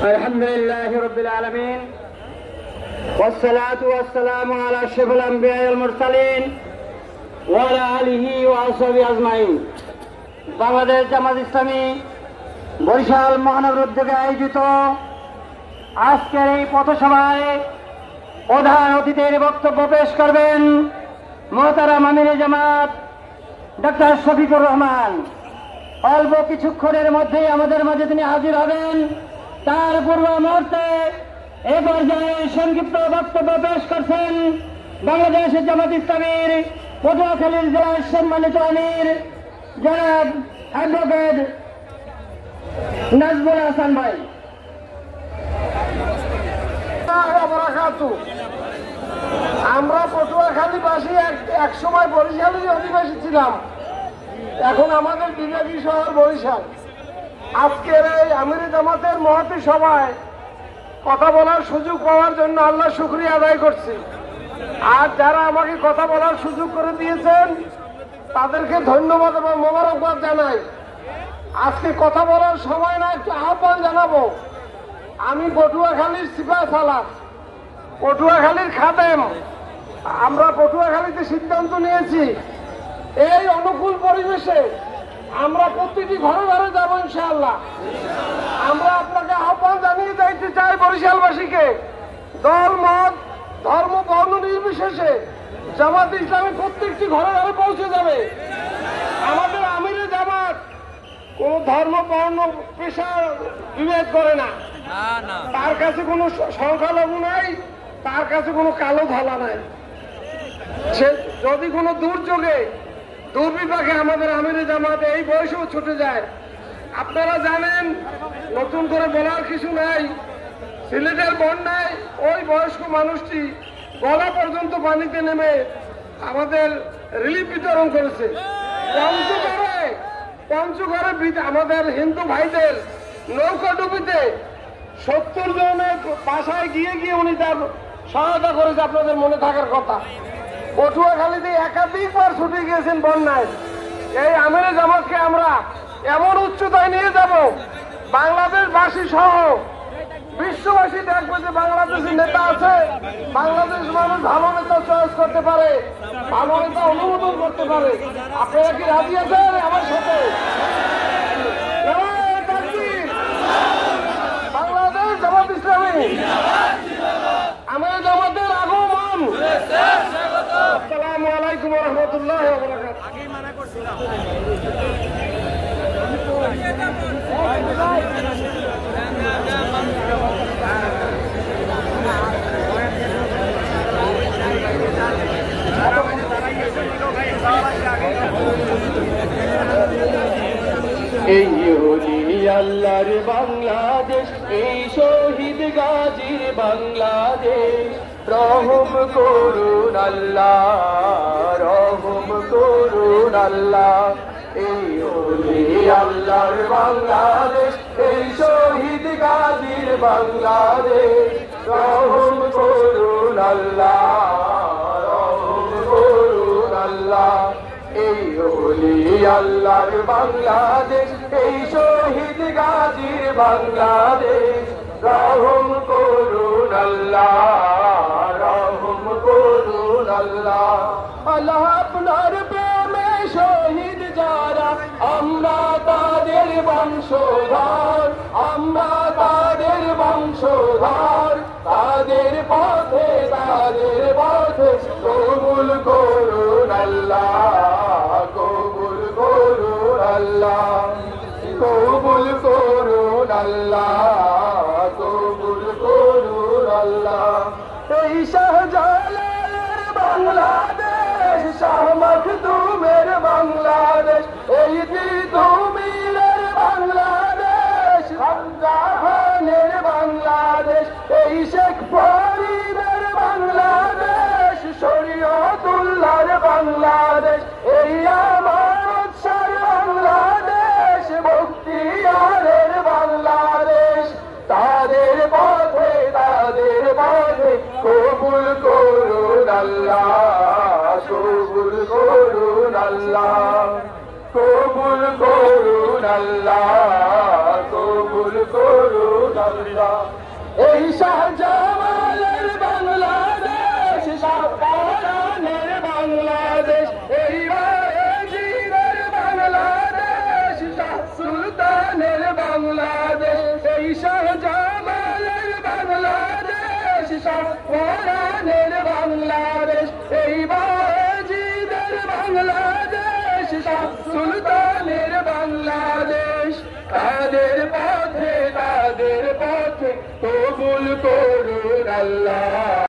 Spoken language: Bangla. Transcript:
الحمد لله رب العالمين والصلاة والسلام على أشرف الأنبياء والمرسلين وعلى آله وأصحابه أجمعين। বাংলাদেশ জামাত ইসলামী বরিশাল মহানগর উদ্যোগে আয়োজিত আজকের এই পথসভায় প্রধান অতিথির বক্তব্য পেশ করবেন মোহতারাম আমিরে জামাত ডক্টর শফিকুর রহমান। অল্প কিছুক্ষণের মধ্যেই আমাদের মাঝে তিনি হাজির হবেন। তার পূর্ব মুহূর্তে এ পর্যায়ে সংক্ষিপ্ত বক্তব্য পেশ করছেন বাংলাদেশ জামাত ইসলামীর পটুয়াখালী জেলার সম্মানিত আমির জনাব অ্যাডভোকেট নাজমুল হাসান ভাই। আমরা পটুয়াখালীবাসী এক সময় বরিশালের অধিবাসী ছিলাম, এখন আমাদের বিভাগীয় শহর বরিশাল। আজকের এই আমিরে জামাতের মহতী সভায় কথা বলার সুযোগ পাওয়ার জন্য আল্লাহ শুকরিয়া আদায় করছি। আর যারা আমাকে কথা বলার সুযোগ করে দিয়েছেন তাদেরকে ধন্যবাদ এবং মোবারকবাদ জানাই। আজকে কথা বলার সময় না, একটু আহ্বান জানাবো। আমি পটুয়াখালীর সিপাহ সালার, পটুয়াখালীর খাদেম। আমরা পটুয়াখালীতে সিদ্ধান্ত নিয়েছি এই অনুকূল পরিবেশে আমরা প্রতিটি ঘরে ঘরে যাবো ইনশাআল্লাহ। আমরা আপনাকে আহ্বান জানিয়ে যাইতে চাই বরিশালবাসীকে, দল মত ধর্ম বর্ণ নির্বিশেষে জামাত ইসলামী প্রত্যেকটি ঘরে ঘরে পৌঁছে যাবে। আমাদের আমিরে জামাত কোন ধর্ম বর্ণ পেশা বিভেদ করে না, তার কাছে কোনো সংখ্যালঘু নাই, তার কাছে কোনো কালো ধলা নাই। সে যদি কোনো দুর্যোগে দুর্বিপাকে আমাদের আমিরে জামাত এই বয়সেও ছুটে যায়। আপনারা জানেন, নতুন করে বলার কিছু নাই, সিলেটের বন্যায় ওই বয়স্ক মানুষটি গলা পর্যন্ত পানিতে নেমে আমাদের রিলিফ বিতরণ করেছে। পঞ্চগড়ে আমাদের হিন্দু ভাইদের নৌকা ডুবিতে 70 জনের বাসায় গিয়ে গিয়ে উনি তার সহায়তা করেছে, আপনাদের মনে থাকার কথা। পটুয়াখালীতে একাধিকবার ছুটে গিয়েছেন বন্যায়। এই আমিরে জামাতকে আমরা এমন উচ্চতায় নিয়ে যাব, বাংলাদেশবাসী সহ বিশ্ববাসী দেখবে যে বাংলাদেশের নেতা আছে। বাংলাদেশ মানুষ ভালো নেতা চয়েস করতে পারে, ভালো নেতা অনুমোদন করতে পারে। আপনারা কি রাজি আছেন আমার সাথে? বাংলাদেশ জামাত ইসলামী আমিরে জামাতের আগমন। আসসালামু আলাইকুম ওয়া রাহমাতুল্লাহি ওয়া বারাকাতুহু। এই হলি আল্লাহর বাংলাদেশ, এই শহীদ গাজীর বাংলাদেশ। রহম করুন আল্লাহ, রহম করুন আল্লাহ। এই হলি আল্লাহর বাংলাদেশ, এই শহীদ গাজীর বাংলাদেশ। রহম করুন আল্লাহ, রহম করুন আল্লাহ। এই হলি আল্লাহর বাংলাদেশ, এই শহীদ গাজীর বাংলাদেশ। রহম করুন আল্লাহ, রহম করুন আল্লাহ। আল্লাহ আপনার প্রেমে শহীদ যারা, আমরা তাদের বংশধর, আমরা তাদের বংশধর। তাদের পথে কবুল করুন আল্লাহ, কবুল করুন আল্লাহ, কবুল করুন আল্লাহ, কবুল করুন আল্লাহ। এই শাহজালালের বাংলাদেশ, শাহ মখদুমের বাংলাদেশ, এই তিতুমিরের বাংলাদেশ, শাহজাহানের বাংলাদেশ, এই শেখ ফরিদের বাংলাদেশ, শরীয়তুল্লাহর বাংলাদেশ, এই আমানত শাহর বাংলাদেশ, বখতিয়ারের বাংলাদেশ। তাদের পথে কবুল করুন আল্লাহ, কবুল করুন আল্লাহ, কবুল করুন আল্লাহ, কবুল করুন আল্লাহ। এই শাহজামালের বাংলাদেশ, শাহজাহানের বাংলাদেশ, এই বায়েজিদের বাংলাদেশ, শাহ সুলতানের বাংলাদেশ, এই শাহ